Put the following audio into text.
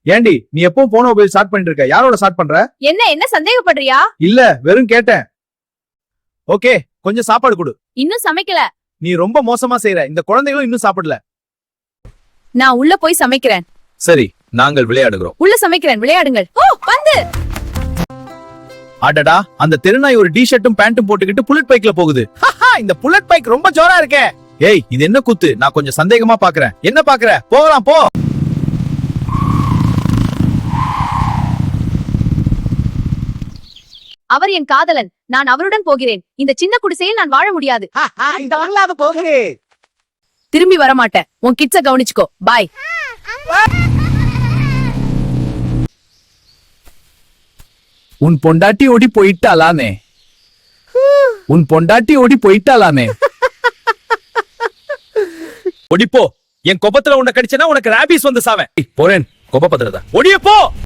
ஏண்டி நீ எப்பவும் போன மொபைல் ஸ்டார்ட் பண்ணிட்டு இருக்க? யாரோட ஸ்டார்ட் பண்ற? என்ன சந்தேகப்படுறியா? இல்ல, வெறும் கேட்டேன். ஓகே, கொஞ்சம் சாப்பாடு கொடு. இன்னும் சமைக்கல. நீ ரொம்ப மோசமா செய்யற. இந்த குழந்தைகளும் இன்னும் சாப்பிடல. நான் உள்ள போய் சமைக்கிறேன். சரி, நாங்கள் விளையாடுகிறோம். உள்ள சமைக்கிறேன், விளையாடுங்கள். ஓ, வந்து. அடடா, அந்த தெருநாய் ஒரு டி-ஷர்ட்டும் பேண்ட்டும் போட்டுக்கிட்டு புல்லட் பைக்ல போகுது. இந்த புல்லட் பைக் ரொம்ப ஜோரா இருக்கே. ஏய், இது என்ன கூத்து? நான் கொஞ்சம் சந்தேகமா பாக்குறேன். என்ன பாக்குற? போகலாம், போ. அவர் என் காதலன். நான் அவருடன் போகிறேன். இந்த சின்ன குடிசையில் நான் வாழ முடியாது. திரும்பி வரமாட்டேன். உன் கிட்ஸ கவனிச்சுக்கோ. பாய். உன் பொண்டாட்டி ஓடி போயிட்டாலானே. உன் பொண்டாட்டி ஓடி போயிட்டாலானே. ஓடிப்போ. என் கோபத்துல உன்னை கடிச்சனா உனக்கு ராபிஸ் வந்து சாவேன். போறேன், கோபப்படுறதா. ஓடியே போ.